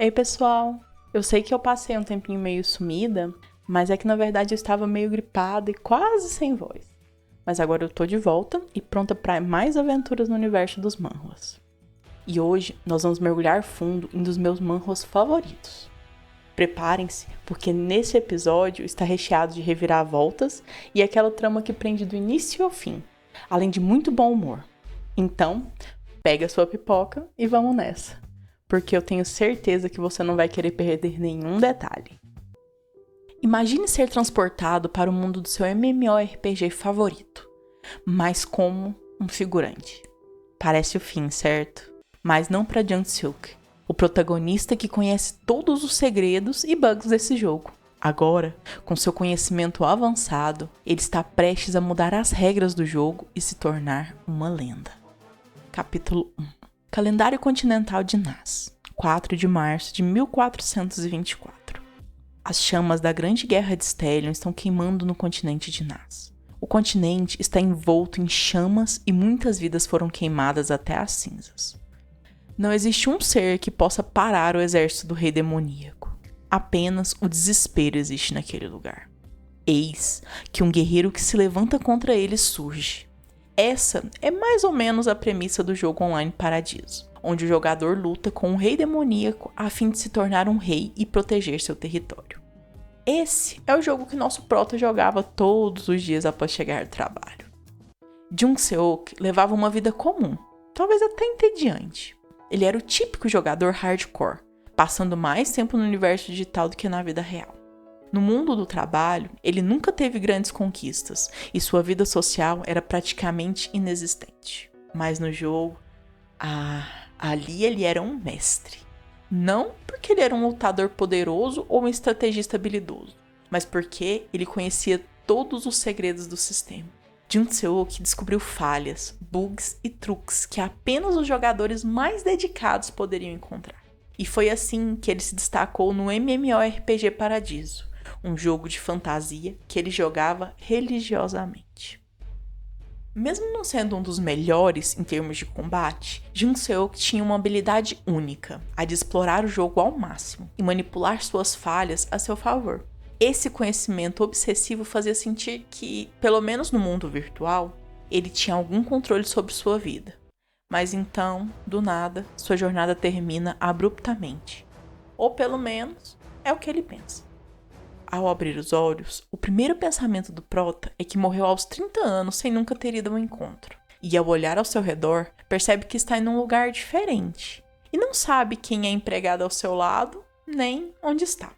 Ei, pessoal! Eu sei que eu passei um tempinho meio sumida, mas é que na verdade eu estava meio gripada e quase sem voz. Mas agora eu tô de volta e pronta para mais aventuras no universo dos manhwas. E hoje nós vamos mergulhar fundo em um dos meus manhwas favoritos. Preparem-se, porque nesse episódio está recheado de reviravoltas e aquela trama que prende do início ao fim, além de muito bom humor. Então, pega a sua pipoca e vamos nessa, porque eu tenho certeza que você não vai querer perder nenhum detalhe. Imagine ser transportado para o mundo do seu MMORPG favorito, mas como um figurante. Parece o fim, certo? Mas não para Jung-Seok, o protagonista que conhece todos os segredos e bugs desse jogo. Agora, com seu conhecimento avançado, ele está prestes a mudar as regras do jogo e se tornar uma lenda. Capítulo 1. Calendário Continental de Nas, 4 de março de 1424. As chamas da Grande Guerra de Stellion estão queimando no continente de Nas. O continente está envolto em chamas e muitas vidas foram queimadas até as cinzas. Não existe um ser que possa parar o exército do rei demoníaco. Apenas o desespero existe naquele lugar. Eis que um guerreiro que se levanta contra ele surge. Essa é mais ou menos a premissa do jogo online Paradiso, onde o jogador luta com um rei demoníaco a fim de se tornar um rei e proteger seu território. Esse é o jogo que nosso prota jogava todos os dias após chegar do trabalho. Jung-Seok levava uma vida comum, talvez até entediante. Ele era o típico jogador hardcore, passando mais tempo no universo digital do que na vida real. No mundo do trabalho, ele nunca teve grandes conquistas e sua vida social era praticamente inexistente. Mas no jogo, ali ele era um mestre. Não porque ele era um lutador poderoso ou um estrategista habilidoso, mas porque ele conhecia todos os segredos do sistema. Jung-Seok descobriu falhas, bugs e truques que apenas os jogadores mais dedicados poderiam encontrar. E foi assim que ele se destacou no MMORPG Paradiso, um jogo de fantasia que ele jogava religiosamente. Mesmo não sendo um dos melhores em termos de combate, Jung-Seok tinha uma habilidade única, a de explorar o jogo ao máximo e manipular suas falhas a seu favor. Esse conhecimento obsessivo fazia sentir que, pelo menos no mundo virtual, ele tinha algum controle sobre sua vida. Mas então, do nada, sua jornada termina abruptamente. Ou pelo menos, é o que ele pensa. Ao abrir os olhos, o primeiro pensamento do prota é que morreu aos 30 anos sem nunca ter ido a um encontro. E ao olhar ao seu redor, percebe que está em um lugar diferente. E não sabe quem é empregado ao seu lado, nem onde está.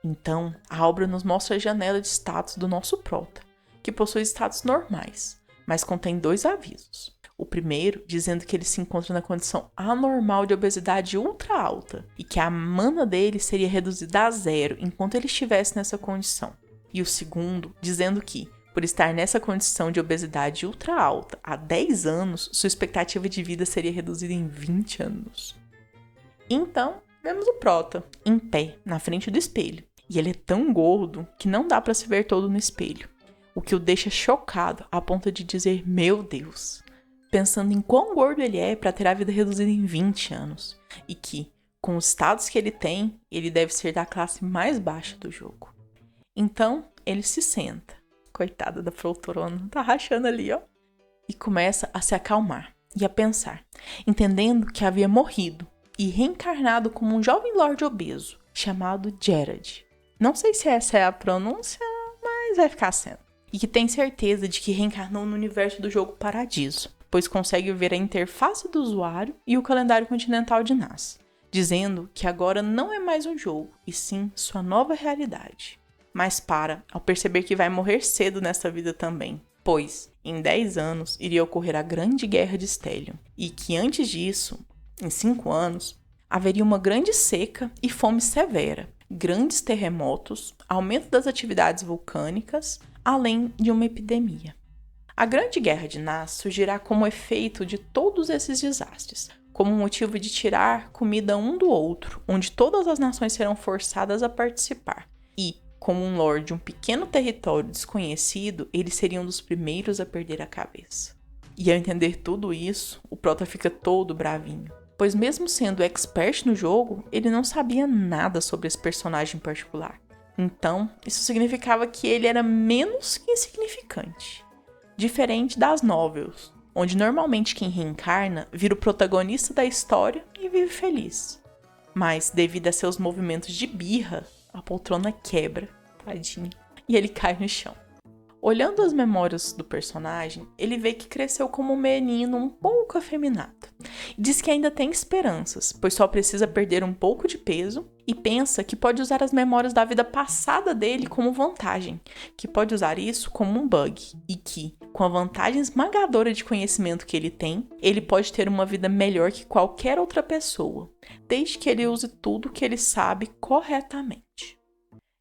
Então, a obra nos mostra a janela de status do nosso prota, que possui status normais, mas contém 2 avisos. O primeiro, dizendo que ele se encontra na condição anormal de obesidade ultra alta e que a mana dele seria reduzida a 0 enquanto ele estivesse nessa condição. E o segundo, dizendo que, por estar nessa condição de obesidade ultra alta há 10 anos, sua expectativa de vida seria reduzida em 20 anos. Então, vemos o prota, em pé, na frente do espelho. E ele é tão gordo que não dá para se ver todo no espelho, o que o deixa chocado a ponto de dizer meu Deus, pensando em quão gordo ele é para ter a vida reduzida em 20 anos, e que, com os status que ele tem, ele deve ser da classe mais baixa do jogo. Então, ele se senta, coitada da Froutorona, tá rachando ali, ó, e começa a se acalmar e a pensar, entendendo que havia morrido e reencarnado como um jovem lorde obeso, chamado Gerard. Não sei se essa é a pronúncia, mas vai ficar sendo. E que tem certeza de que reencarnou no universo do jogo Paradiso, pois consegue ver a interface do usuário e o calendário continental de Nas, dizendo que agora não é mais um jogo, e sim sua nova realidade. Mas para, ao perceber que vai morrer cedo nessa vida também, pois, em 10 anos, iria ocorrer a Grande Guerra de Stellion, e que antes disso, em 5 anos, haveria uma grande seca e fome severa, grandes terremotos, aumento das atividades vulcânicas, além de uma epidemia. A Grande Guerra de Nas surgirá como efeito de todos esses desastres, como um motivo de tirar comida um do outro, onde todas as nações serão forçadas a participar. E, como um lorde de um pequeno território desconhecido, ele seria um dos primeiros a perder a cabeça. E ao entender tudo isso, o prota fica todo bravinho. pois mesmo sendo expert no jogo, ele não sabia nada sobre esse personagem em particular. Então, isso significava que ele era menos que insignificante. Diferente das novels, onde normalmente quem reencarna vira o protagonista da história e vive feliz. Mas, devido a seus movimentos de birra, a poltrona quebra, tadinho, e ele cai no chão. Olhando as memórias do personagem, ele vê que cresceu como um menino um pouco afeminado. Diz que ainda tem esperanças, pois só precisa perder um pouco de peso e pensa que pode usar as memórias da vida passada dele como vantagem, que pode usar isso como um bug e que, com a vantagem esmagadora de conhecimento que ele tem, ele pode ter uma vida melhor que qualquer outra pessoa, desde que ele use tudo que ele sabe corretamente.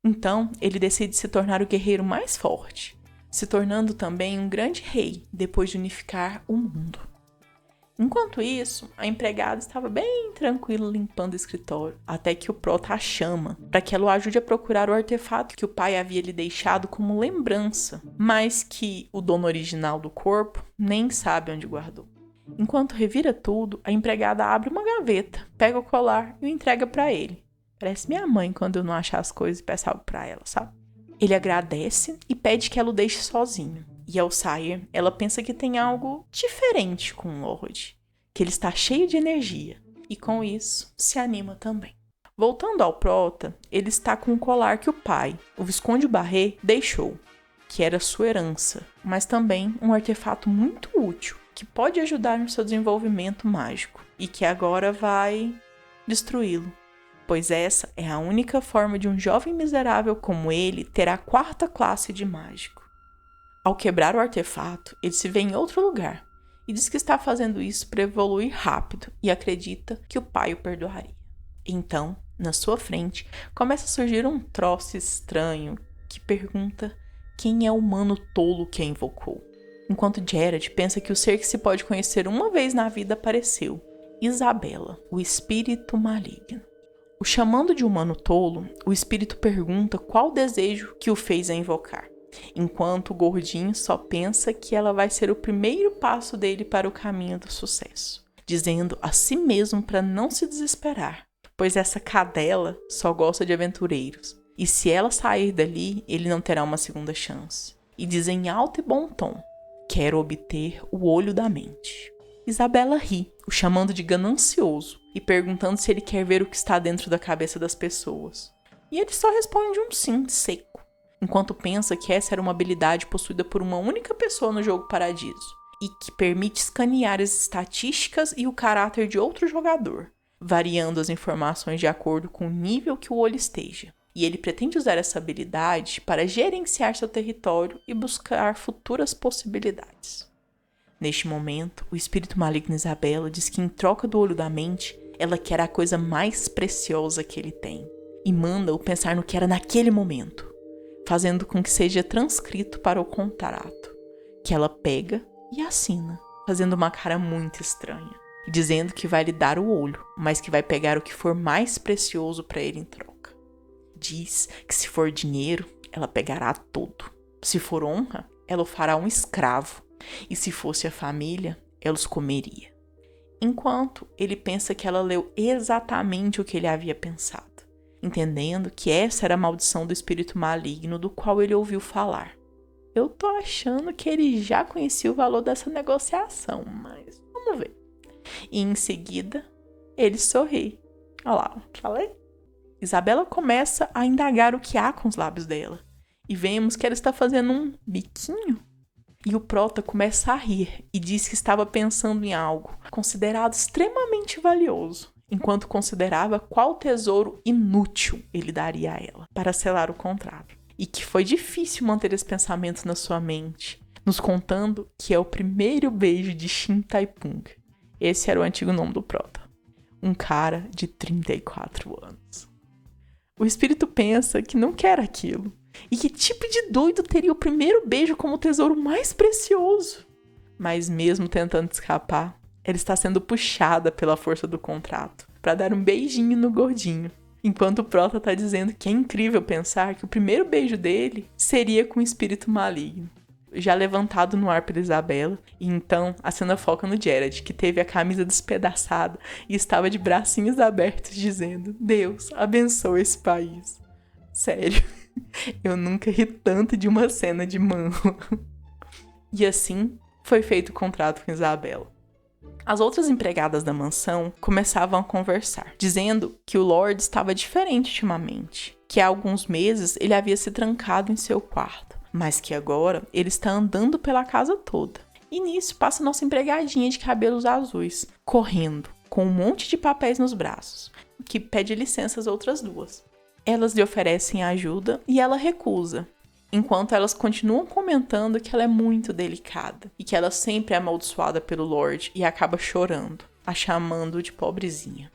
Então, ele decide se tornar o guerreiro mais forte, se tornando também um grande rei depois de unificar o mundo. Enquanto isso, a empregada estava bem tranquila limpando o escritório, até que o Prota a chama para que ela o ajude a procurar o artefato que o pai havia lhe deixado como lembrança, mas que o dono original do corpo nem sabe onde guardou. Enquanto revira tudo, a empregada abre uma gaveta, pega o colar e o entrega para ele. Parece minha mãe quando eu não achar as coisas e peço algo para ela, sabe? Ele agradece e pede que ela o deixe sozinho. E ao sair, ela pensa que tem algo diferente com o Lord, que ele está cheio de energia, e com isso se anima também. Voltando ao Prota, ele está com um colar que o pai, o Visconde Barret, deixou, que era sua herança, mas também um artefato muito útil, que pode ajudar no seu desenvolvimento mágico, e que agora vai destruí-lo. Pois essa é a única forma de um jovem miserável como ele ter a 4ª classe de mágico. Ao quebrar o artefato, ele se vê em outro lugar e diz que está fazendo isso para evoluir rápido e acredita que o pai o perdoaria. Então, na sua frente, começa a surgir um troço estranho que pergunta quem é o humano tolo que a invocou. Enquanto Jared pensa que o ser que se pode conhecer uma vez na vida apareceu, Isabela, o espírito maligno. O chamando de humano tolo, o espírito pergunta qual desejo que o fez a invocar, enquanto o gordinho só pensa que ela vai ser o primeiro passo dele para o caminho do sucesso, dizendo a si mesmo para não se desesperar, pois essa cadela só gosta de aventureiros, e se ela sair dali, ele não terá uma segunda chance. E diz em alto e bom tom, quero obter o olho da mente. Isabela ri, o chamando de ganancioso, e perguntando se ele quer ver o que está dentro da cabeça das pessoas. E ele só responde um sim seco, enquanto pensa que essa era uma habilidade possuída por uma única pessoa no jogo Paradiso, e que permite escanear as estatísticas e o caráter de outro jogador, variando as informações de acordo com o nível que o olho esteja. E ele pretende usar essa habilidade para gerenciar seu território e buscar futuras possibilidades. Neste momento, o espírito maligno Isabela diz que em troca do olho da mente, ela quer a coisa mais preciosa que ele tem, e manda-o pensar no que era naquele momento, fazendo com que seja transcrito para o contrato, que ela pega e assina, fazendo uma cara muito estranha, e dizendo que vai lhe dar o olho, mas que vai pegar o que for mais precioso para ele em troca. Diz que se for dinheiro, ela pegará tudo. Se for honra, ela o fará um escravo, e se fosse a família, ela os comeria. Enquanto ele pensa que ela leu exatamente o que ele havia pensado, entendendo que essa era a maldição do espírito maligno do qual ele ouviu falar. Eu tô achando que ele já conhecia o valor dessa negociação, mas vamos ver. E em seguida, ele sorri. Olha lá, falei? Isabela começa a indagar o que há com os lábios dela, e vemos que ela está fazendo um biquinho. E o Prota começa a rir e diz que estava pensando em algo considerado extremamente valioso, enquanto considerava qual tesouro inútil ele daria a ela para selar o contrato. E que foi difícil manter esse pensamento na sua mente, nos contando que é o primeiro beijo de Shin Taipung. Esse era o antigo nome do Prota. Um cara de 34 anos. O espírito pensa que não quer aquilo. E que tipo de doido teria o primeiro beijo como o tesouro mais precioso? Mas mesmo tentando escapar, ela está sendo puxada pela força do contrato para dar um beijinho no gordinho. Enquanto o Prota está dizendo que é incrível pensar que o primeiro beijo dele seria com o espírito maligno. já levantado no ar pela Isabela. E então a cena foca no Jared, que teve a camisa despedaçada e estava de bracinhos abertos dizendo: Deus, abençoe esse país. Sério, eu nunca ri tanto de uma cena de Manhwa. E assim foi feito o contrato com Isabela. As outras empregadas da mansão começavam a conversar, dizendo que o Lord estava diferente ultimamente, que há alguns meses ele havia se trancado em seu quarto, mas que agora ele está andando pela casa toda. E nisso passa nossa empregadinha de cabelos azuis, correndo, com um monte de papéis nos braços, que pede licença às outras duas. Elas lhe oferecem ajuda e ela recusa, enquanto elas continuam comentando que ela é muito delicada e que ela sempre é amaldiçoada pelo Lord e acaba chorando, a chamando de pobrezinha.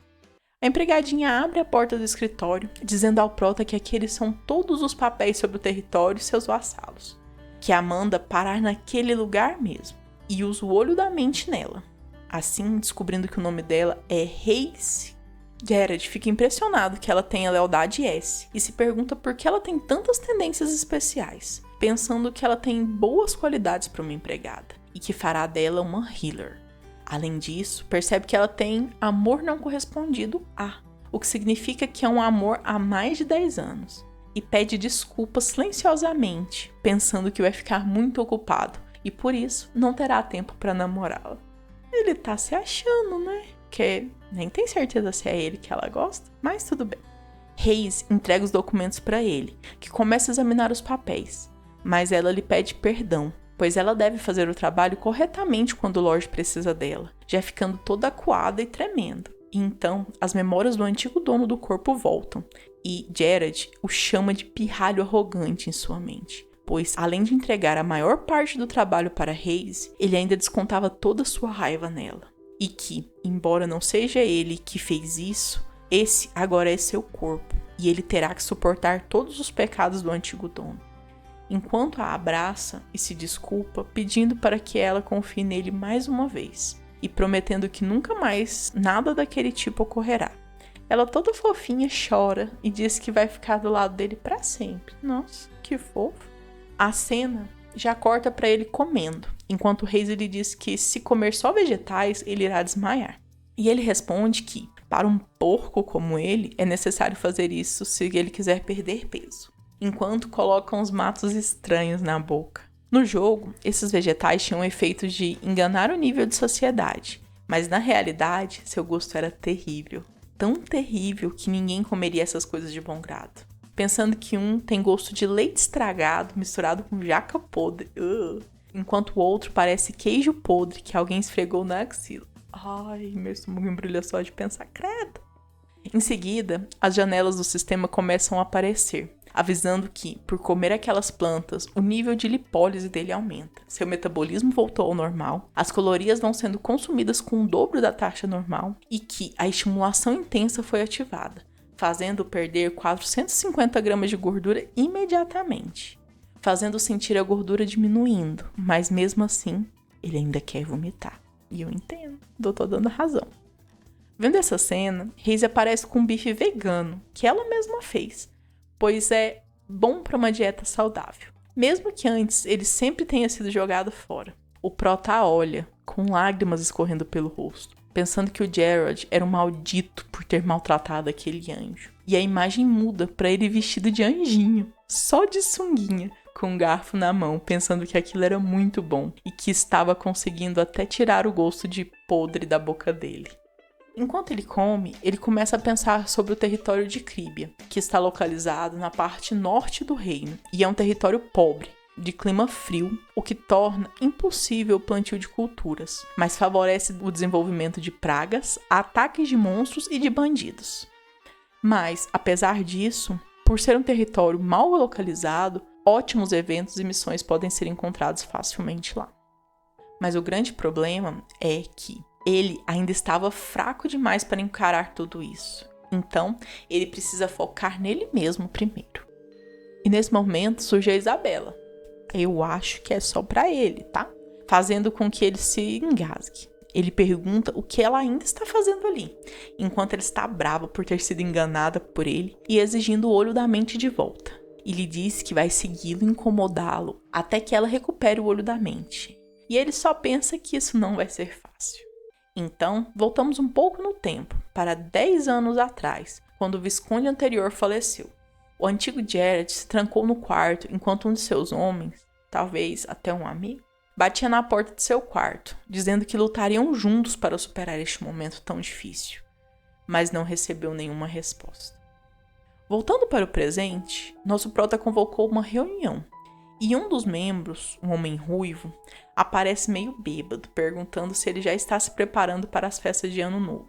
A empregadinha abre a porta do escritório, dizendo ao Prota que aqueles são todos os papéis sobre o território e seus vassalos, que a manda parar naquele lugar mesmo, e usa o olho da mente nela. Assim, descobrindo que o nome dela é Reis, Jared fica impressionado que ela tenha lealdade S e se pergunta por que ela tem tantas tendências especiais, pensando que ela tem boas qualidades para uma empregada e que fará dela uma healer. Além disso, percebe que ela tem amor não correspondido a, o que significa que é um amor há mais de 10 anos, e pede desculpas silenciosamente, pensando que vai ficar muito ocupado e por isso não terá tempo para namorá-la. Ele tá se achando, né? Que nem tem certeza se é ele que ela gosta, mas tudo bem. Reis entrega os documentos para ele, que começa a examinar os papéis, mas ela lhe pede perdão, pois ela deve fazer o trabalho corretamente quando o Lorde precisa dela, já ficando toda acuada e tremendo. E então, as memórias do antigo dono do corpo voltam, e Jared o chama de pirralho arrogante em sua mente, pois, além de entregar a maior parte do trabalho para Reis, ele ainda descontava toda a sua raiva nela. E que, embora não seja ele que fez isso, esse agora é seu corpo, e ele terá que suportar todos os pecados do antigo dono. Enquanto a abraça e se desculpa, pedindo para que ela confie nele mais uma vez, e prometendo que nunca mais nada daquele tipo ocorrerá. Ela toda fofinha chora e diz que vai ficar do lado dele para sempre. Nossa, que fofo. A cena já corta para ele comendo, enquanto o Reis lhe diz que se comer só vegetais, ele irá desmaiar. E ele responde que, para um porco como ele, é necessário fazer isso se ele quiser perder peso, enquanto colocam uns matos estranhos na boca. No jogo, esses vegetais tinham o efeito de enganar o nível de sociedade, mas na realidade, seu gosto era terrível. Tão terrível que ninguém comeria essas coisas de bom grado. Pensando que um tem gosto de leite estragado misturado com jaca podre, enquanto o outro parece queijo podre que alguém esfregou na axila. Ai, meu estômago embrulha só de pensar, credo. Em seguida, as janelas do sistema começam a aparecer, avisando que, por comer aquelas plantas, o nível de lipólise dele aumenta, seu metabolismo voltou ao normal, as calorias vão sendo consumidas com o dobro da taxa normal e que a estimulação intensa foi ativada, fazendo perder 450 gramas de gordura imediatamente, fazendo sentir a gordura diminuindo, mas mesmo assim, ele ainda quer vomitar. E eu entendo, tô dando razão. Vendo essa cena, Reis aparece com um bife vegano, que ela mesma fez, pois é bom para uma dieta saudável. Mesmo que antes ele sempre tenha sido jogado fora. O Prota a olha, com lágrimas escorrendo pelo rosto, pensando que o Jared era um maldito por ter maltratado aquele anjo. E a imagem muda para ele vestido de anjinho, só de sunguinha, com um garfo na mão, pensando que aquilo era muito bom e que estava conseguindo até tirar o gosto de podre da boca dele. Enquanto ele come, ele começa a pensar sobre o território de Críbia, que está localizado na parte norte do reino, e é um território pobre, de clima frio, o que torna impossível o plantio de culturas, mas favorece o desenvolvimento de pragas, ataques de monstros e de bandidos. Mas, apesar disso, por ser um território mal localizado, ótimos eventos e missões podem ser encontrados facilmente lá. Mas o grande problema é que ele ainda estava fraco demais para encarar tudo isso. Então, ele precisa focar nele mesmo primeiro. E nesse momento surge a Isabela. Eu acho que é só para ele, tá? Fazendo com que ele se engasgue. Ele pergunta o que ela ainda está fazendo ali, enquanto ela está brava por ter sido enganada por ele e exigindo o olho da mente de volta. e lhe diz que vai segui-lo e incomodá-lo até que ela recupere o olho da mente. E ele só pensa que isso não vai ser fácil. Então, voltamos um pouco no tempo, para 10 anos atrás, quando o visconde anterior faleceu. O antigo Geralt se trancou no quarto enquanto um de seus homens, talvez até um amigo, batia na porta de seu quarto, dizendo que lutariam juntos para superar este momento tão difícil, mas não recebeu nenhuma resposta. Voltando para o presente, nosso prota convocou uma reunião, e um dos membros, um homem ruivo, aparece meio bêbado, perguntando se ele já está se preparando para as festas de Ano Novo.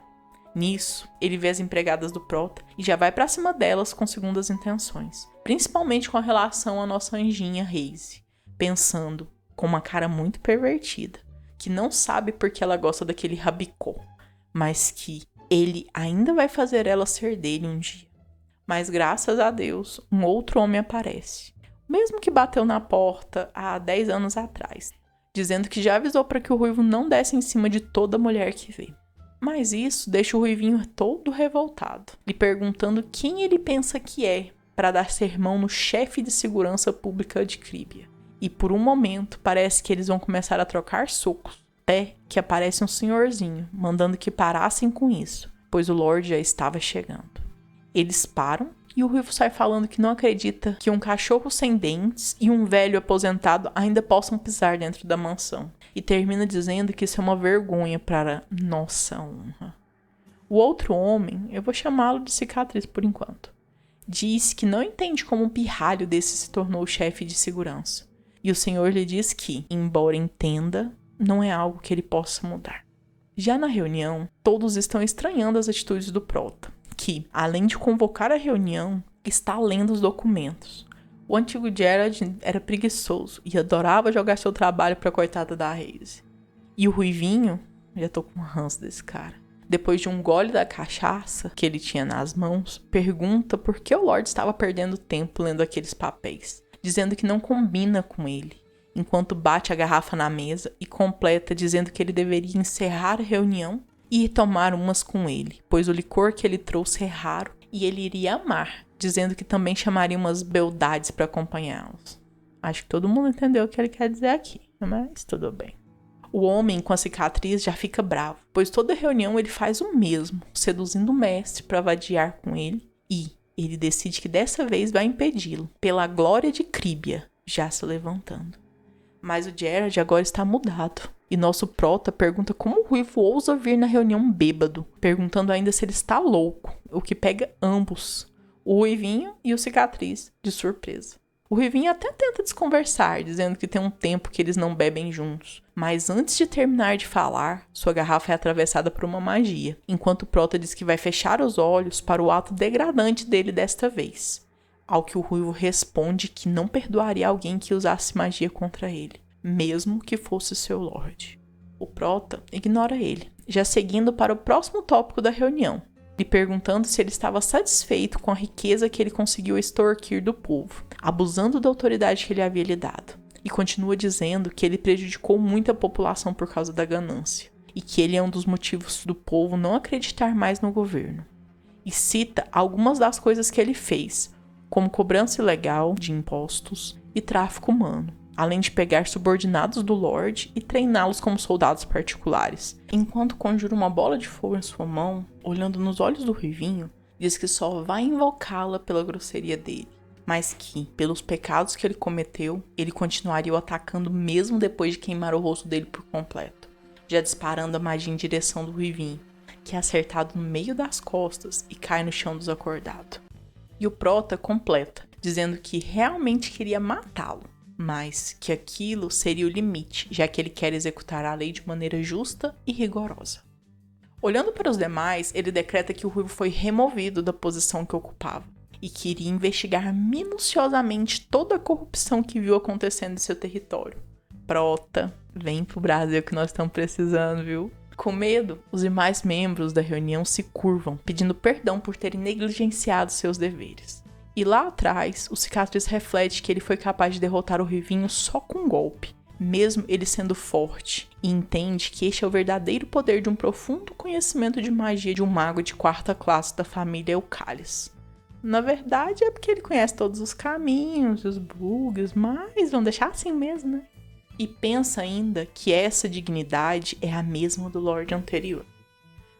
Nisso, ele vê as empregadas do prota e já vai para cima delas com segundas intenções, principalmente com relação à nossa anjinha Reise, pensando, com uma cara muito pervertida, que não sabe porque ela gosta daquele rabicó, mas que ele ainda vai fazer ela ser dele um dia. Mas graças a Deus, um outro homem aparece, o mesmo que bateu na porta há 10 anos atrás, dizendo que já avisou para que o ruivo não desse em cima de toda mulher que vê. Mas isso deixa o ruivinho todo revoltado, lhe perguntando quem ele pensa que é para dar sermão no chefe de segurança pública de Críbia. E por um momento parece que eles vão começar a trocar socos, até que aparece um senhorzinho, mandando que parassem com isso, pois o Lorde já estava chegando. Eles param e o ruivo sai falando que não acredita que um cachorro sem dentes e um velho aposentado ainda possam pisar dentro da mansão. E termina dizendo que isso é uma vergonha para nossa honra. O outro homem, eu vou chamá-lo de cicatriz por enquanto, diz que não entende como um pirralho desse se tornou o chefe de segurança. E o senhor lhe diz que, embora entenda, não é algo que ele possa mudar. Já na reunião, todos estão estranhando as atitudes do prota, que, além de convocar a reunião, está lendo os documentos. O antigo Geralt era preguiçoso e adorava jogar seu trabalho pra coitada da Reise. E o ruivinho, já tô com ranço desse cara, depois de um gole da cachaça que ele tinha nas mãos, pergunta por que o Lorde estava perdendo tempo lendo aqueles papéis, dizendo que não combina com ele, enquanto bate a garrafa na mesa e completa dizendo que ele deveria encerrar a reunião e ir tomar umas com ele, pois o licor que ele trouxe é raro e ele iria amar, dizendo que também chamaria umas beldades para acompanhá-los. Acho que todo mundo entendeu o que ele quer dizer aqui, mas tudo bem. O homem com a cicatriz já fica bravo, pois toda reunião ele faz o mesmo, seduzindo o mestre para vadiar com ele, e ele decide que dessa vez vai impedi-lo, pela glória de Críbia, já se levantando. Mas o Geralt agora está mudado, e nosso prota pergunta como o ruivo ousa vir na reunião bêbado, perguntando ainda se ele está louco, o que pega ambos, o ruivinho e o cicatriz, de surpresa. O ruivinho até tenta desconversar, dizendo que tem um tempo que eles não bebem juntos, mas antes de terminar de falar, sua garrafa é atravessada por uma magia, enquanto o prota diz que vai fechar os olhos para o ato degradante dele desta vez, ao que o ruivo responde que não perdoaria alguém que usasse magia contra ele, mesmo que fosse seu Lorde. O prota ignora ele, já seguindo para o próximo tópico da reunião, lhe perguntando se ele estava satisfeito com a riqueza que ele conseguiu extorquir do povo, abusando da autoridade que ele havia lhe dado, e continua dizendo que ele prejudicou muito a população por causa da ganância, e que ele é um dos motivos do povo não acreditar mais no governo. E cita algumas das coisas que ele fez, como cobrança ilegal de impostos e tráfico humano, além de pegar subordinados do Lorde e treiná-los como soldados particulares. Enquanto conjura uma bola de fogo em sua mão, olhando nos olhos do ruivinho, diz que só vai invocá-la pela grosseria dele, mas que, pelos pecados que ele cometeu, ele continuaria o atacando mesmo depois de queimar o rosto dele por completo, já disparando a magia em direção do ruivinho, que é acertado no meio das costas e cai no chão desacordado. E o prota completa, dizendo que realmente queria matá-lo, mas que aquilo seria o limite, já que ele quer executar a lei de maneira justa e rigorosa. Olhando para os demais, ele decreta que o ruivo foi removido da posição que ocupava e que iria investigar minuciosamente toda a corrupção que viu acontecendo em seu território. Prota, vem pro Brasil que nós estamos precisando, viu? Com medo, os demais membros da reunião se curvam, pedindo perdão por terem negligenciado seus deveres. E lá atrás, o cicatriz reflete que ele foi capaz de derrotar o ruivinho só com um golpe, mesmo ele sendo forte, e entende que este é o verdadeiro poder de um profundo conhecimento de magia de um mago de 4ª classe da família Eucális. Na verdade é porque ele conhece todos os caminhos, os bugs, mas vão deixar assim mesmo, né? E pensa ainda que essa dignidade é a mesma do Lorde anterior.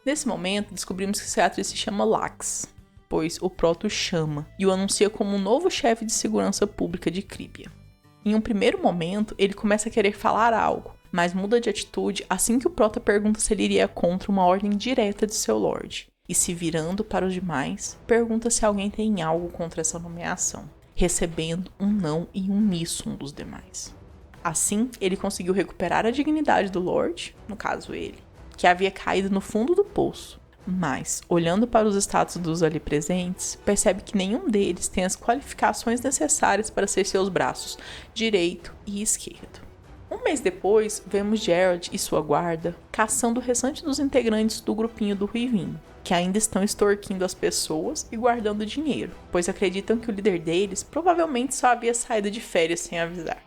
Nesse momento, descobrimos que esse atriz se chama Lax, pois o Proto o chama e o anuncia como um novo chefe de segurança pública de Crypia. Em um primeiro momento, ele começa a querer falar algo, mas muda de atitude assim que o Proto pergunta se ele iria contra uma ordem direta de seu Lorde. E se virando para os demais, pergunta se alguém tem algo contra essa nomeação, recebendo um não e um uníssono dos demais. Assim, ele conseguiu recuperar a dignidade do Lorde, no caso ele, que havia caído no fundo do poço. Mas, olhando para os status dos ali presentes, percebe que nenhum deles tem as qualificações necessárias para ser seus braços direito e esquerdo. Um mês depois, vemos Geralt e sua guarda caçando o restante dos integrantes do grupinho do Ruivinho, que ainda estão extorquindo as pessoas e guardando dinheiro, pois acreditam que o líder deles provavelmente só havia saído de férias sem avisar.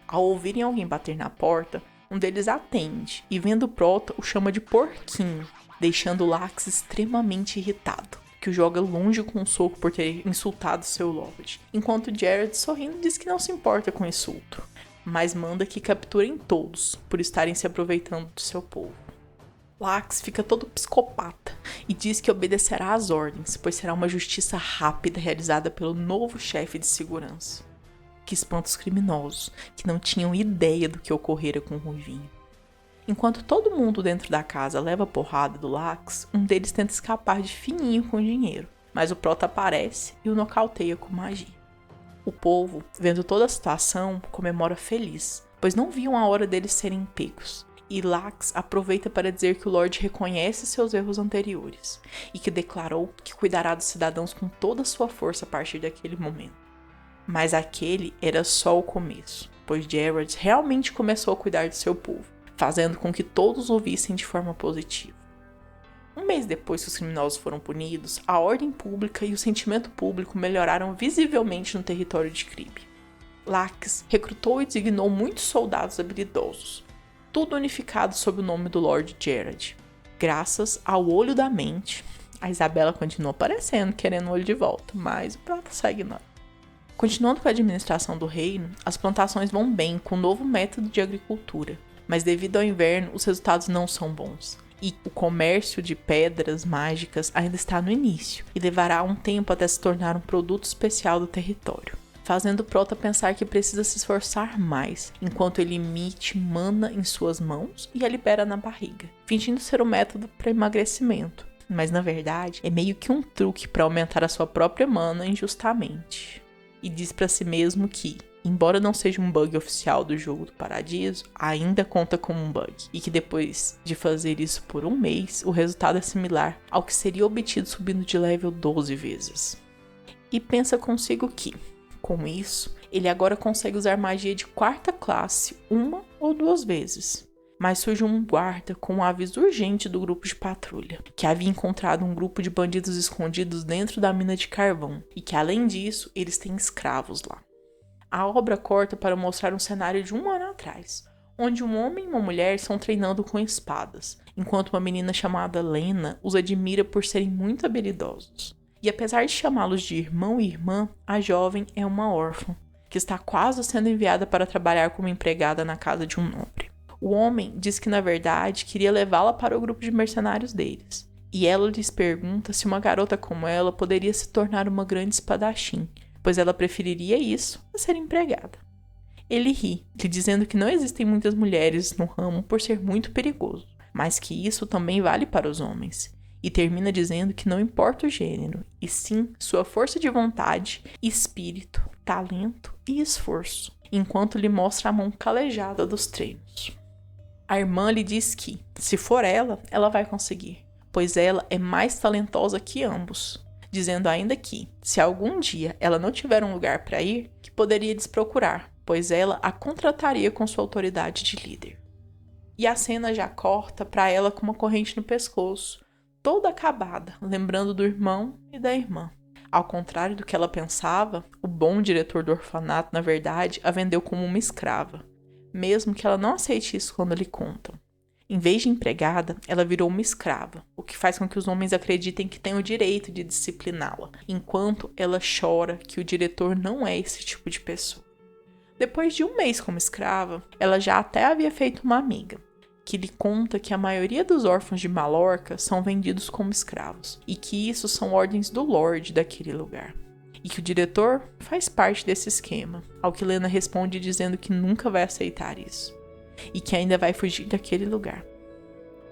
Ao ouvirem alguém bater na porta, um deles atende e, vendo o Proto, o chama de porquinho, deixando Lax extremamente irritado, que o joga longe com um soco por ter insultado seu Lorde, enquanto Geralt, sorrindo, diz que não se importa com o insulto, mas manda que capturem todos por estarem se aproveitando do seu povo. Lax fica todo psicopata e diz que obedecerá às ordens, pois será uma justiça rápida realizada pelo novo chefe de segurança, que espanta os criminosos, que não tinham ideia do que ocorrera com o Ruivinho. Enquanto todo mundo dentro da casa leva a porrada do Lax, um deles tenta escapar de fininho com o dinheiro, mas o Proto aparece e o nocauteia com magia. O povo, vendo toda a situação, comemora feliz, pois não viam a hora deles serem pegos, e Lax aproveita para dizer que o Lorde reconhece seus erros anteriores, e que declarou que cuidará dos cidadãos com toda a sua força a partir daquele momento. Mas aquele era só o começo, pois Geralt realmente começou a cuidar de seu povo, fazendo com que todos o vissem de forma positiva. Um mês depois que os criminosos foram punidos, a ordem pública e o sentimento público melhoraram visivelmente no território de Crypia. Lax recrutou e designou muitos soldados habilidosos, tudo unificado sob o nome do Lord Geralt. Graças ao olho da mente, a Isabela continua aparecendo, querendo o olho de volta, mas o Proto segue não. Continuando com a administração do reino, as plantações vão bem com um novo método de agricultura, mas devido ao inverno os resultados não são bons, e o comércio de pedras mágicas ainda está no início, e levará um tempo até se tornar um produto especial do território, fazendo o Proto pensar que precisa se esforçar mais, enquanto ele emite mana em suas mãos e a libera na barriga, fingindo ser um método para emagrecimento, mas na verdade é meio que um truque para aumentar a sua própria mana injustamente. E diz para si mesmo que, embora não seja um bug oficial do jogo do Paradiso, ainda conta como um bug, e que depois de fazer isso por um mês, o resultado é similar ao que seria obtido subindo de level 12 vezes. E pensa consigo que, com isso, ele agora consegue usar magia de 4ª classe 1 ou 2 vezes. Mas surge um guarda com um aviso urgente do grupo de patrulha, que havia encontrado um grupo de bandidos escondidos dentro da mina de carvão, e que além disso, eles têm escravos lá. A obra corta para mostrar um cenário de 1 ano atrás, onde um homem e uma mulher estão treinando com espadas, enquanto uma menina chamada Lena os admira por serem muito habilidosos. E apesar de chamá-los de irmão e irmã, a jovem é uma órfã, que está quase sendo enviada para trabalhar como empregada na casa de um nobre. O homem diz que na verdade queria levá-la para o grupo de mercenários deles, e ela lhes pergunta se uma garota como ela poderia se tornar uma grande espadachim, pois ela preferiria isso a ser empregada. Ele ri, lhe dizendo que não existem muitas mulheres no ramo por ser muito perigoso, mas que isso também vale para os homens, e termina dizendo que não importa o gênero, e sim sua força de vontade, espírito, talento e esforço, enquanto lhe mostra a mão calejada dos treinos. A irmã lhe diz que, se for ela vai conseguir, pois ela é mais talentosa que ambos, dizendo ainda que, se algum dia ela não tiver um lugar para ir, que poderia desprocurar, pois ela a contrataria com sua autoridade de líder. E a cena já corta para ela com uma corrente no pescoço, toda acabada, lembrando do irmão e da irmã. Ao contrário do que ela pensava, o bom diretor do orfanato, na verdade, a vendeu como uma escrava, mesmo que ela não aceite isso quando lhe contam. Em vez de empregada, ela virou uma escrava, o que faz com que os homens acreditem que têm o direito de discipliná-la, enquanto ela chora que o diretor não é esse tipo de pessoa. Depois de 1 mês como escrava, ela já até havia feito uma amiga, que lhe conta que a maioria dos órfãos de Mallorca são vendidos como escravos, e que isso são ordens do Lorde daquele lugar, e que o diretor faz parte desse esquema, ao que Lena responde dizendo que nunca vai aceitar isso, e que ainda vai fugir daquele lugar.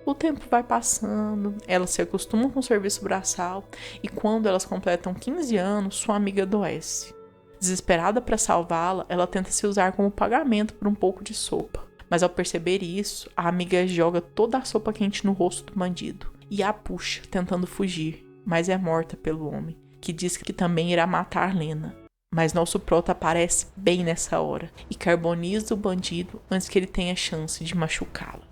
O tempo vai passando, elas se acostumam com o serviço braçal, e quando elas completam 15 anos, sua amiga adoece. Desesperada para salvá-la, ela tenta se usar como pagamento por um pouco de sopa. Mas ao perceber isso, a amiga joga toda a sopa quente no rosto do bandido e a puxa, tentando fugir, mas é morta pelo homem, que diz que também irá matar Lena. Mas nosso prota aparece bem nessa hora e carboniza o bandido antes que ele tenha chance de machucá-la.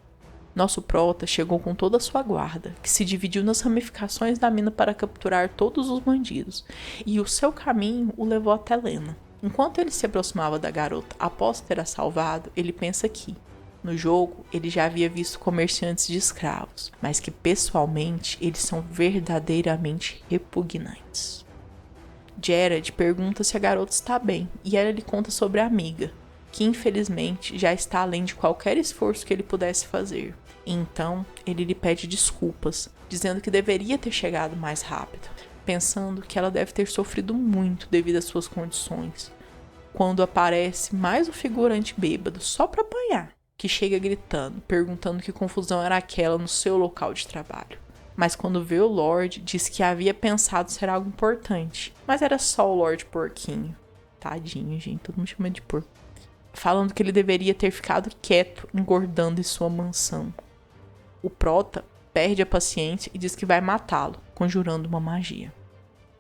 Nosso prota chegou com toda a sua guarda, que se dividiu nas ramificações da mina para capturar todos os bandidos, e o seu caminho o levou até Lena. Enquanto ele se aproximava da garota após ter a salvado, ele pensa que, no jogo, ele já havia visto comerciantes de escravos, mas que pessoalmente eles são verdadeiramente repugnantes. Jared pergunta se a garota está bem, e ela lhe conta sobre a amiga, que infelizmente já está além de qualquer esforço que ele pudesse fazer. Então, ele lhe pede desculpas, dizendo que deveria ter chegado mais rápido, pensando que ela deve ter sofrido muito devido às suas condições, quando aparece mais um figurante bêbado só para apanhar, que chega gritando, perguntando que confusão era aquela no seu local de trabalho. Mas quando vê o Lorde, diz que havia pensado ser algo importante, mas era só o Lorde Porquinho. Tadinho, gente, todo mundo chama de porco. Falando que ele deveria ter ficado quieto, engordando em sua mansão. O prota perde a paciência e diz que vai matá-lo, conjurando uma magia.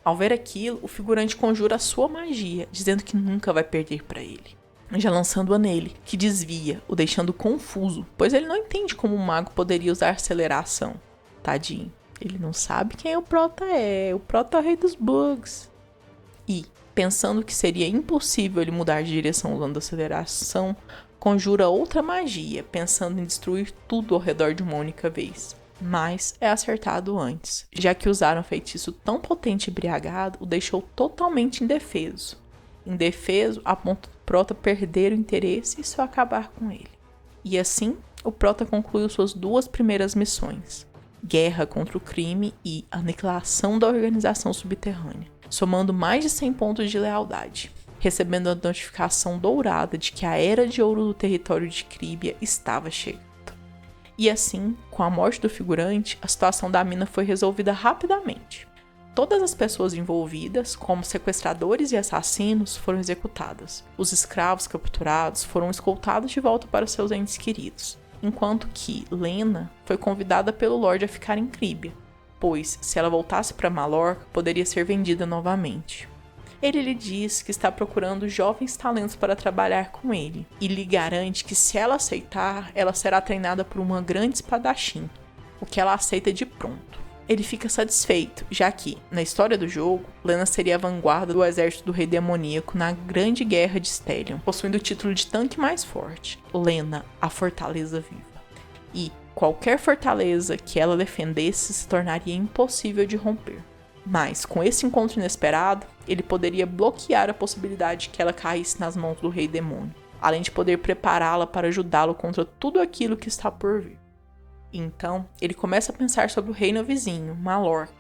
Ao ver aquilo, o figurante conjura a sua magia, dizendo que nunca vai perder para ele, já lançando-a nele, que desvia, o deixando confuso, pois ele não entende como um mago poderia usar aceleração. Tadinho, ele não sabe quem o prota é o rei dos bugs. E, pensando que seria impossível ele mudar de direção usando aceleração, conjura outra magia, pensando em destruir tudo ao redor de uma única vez. Mas é acertado antes, já que usar um feitiço tão potente e embriagado o deixou totalmente indefeso. Indefeso a ponto do prota perder o interesse e só acabar com ele. E assim, o prota concluiu suas 2 primeiras missões: guerra contra o crime e aniquilação da organização subterrânea, somando mais de 100 pontos de lealdade, recebendo a notificação dourada de que a Era de Ouro do território de Críbia estava chegando. E assim, com a morte do figurante, a situação da mina foi resolvida rapidamente. Todas as pessoas envolvidas, como sequestradores e assassinos, foram executadas. Os escravos capturados foram escoltados de volta para seus entes queridos, enquanto que Lena foi convidada pelo Lorde a ficar em Críbia, pois, se ela voltasse para Mallorca, poderia ser vendida novamente. Ele lhe diz que está procurando jovens talentos para trabalhar com ele, e lhe garante que se ela aceitar, ela será treinada por uma grande espadachim, o que ela aceita de pronto. Ele fica satisfeito, já que, na história do jogo, Lena seria a vanguarda do exército do Rei Demoníaco na Grande Guerra de Stellion, possuindo o título de tanque mais forte, Lena, a Fortaleza Viva. E qualquer fortaleza que ela defendesse se tornaria impossível de romper. Mas, com esse encontro inesperado, ele poderia bloquear a possibilidade de que ela caísse nas mãos do Rei Demônio, além de poder prepará-la para ajudá-lo contra tudo aquilo que está por vir. Então, ele começa a pensar sobre o reino vizinho, Mallorca,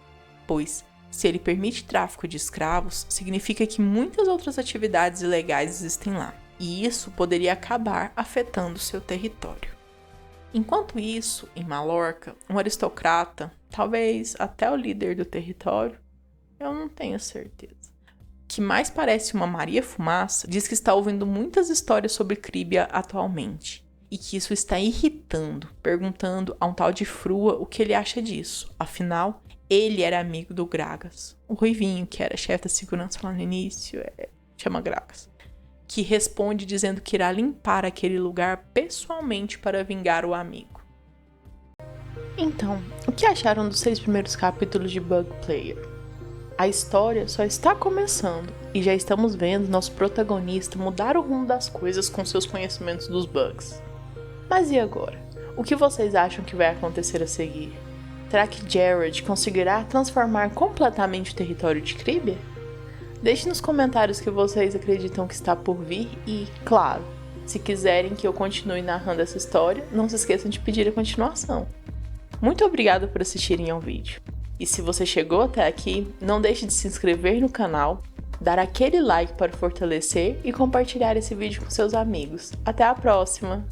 pois, se ele permite tráfico de escravos, significa que muitas outras atividades ilegais existem lá, e isso poderia acabar afetando seu território. Enquanto isso, em Mallorca, um aristocrata, talvez até o líder do território, eu não tenho certeza, que mais parece uma Maria Fumaça, diz que está ouvindo muitas histórias sobre Críbia atualmente, e que isso está irritando, perguntando a um tal de Frua o que ele acha disso. Afinal, ele era amigo do Gragas, o ruivinho que era chefe da segurança lá no início, chama Gragas, que responde dizendo que irá limpar aquele lugar pessoalmente para vingar o amigo. Então, o que acharam dos 6 primeiros capítulos de Bug Player? A história só está começando e já estamos vendo nosso protagonista mudar o rumo das coisas com seus conhecimentos dos bugs. Mas e agora? O que vocês acham que vai acontecer a seguir? Será que Jared conseguirá transformar completamente o território de Cribia? Deixe nos comentários o que vocês acreditam que está por vir e, claro, se quiserem que eu continue narrando essa história, não se esqueçam de pedir a continuação. Muito obrigada por assistirem ao vídeo. E se você chegou até aqui, não deixe de se inscrever no canal, dar aquele like para fortalecer e compartilhar esse vídeo com seus amigos. Até a próxima!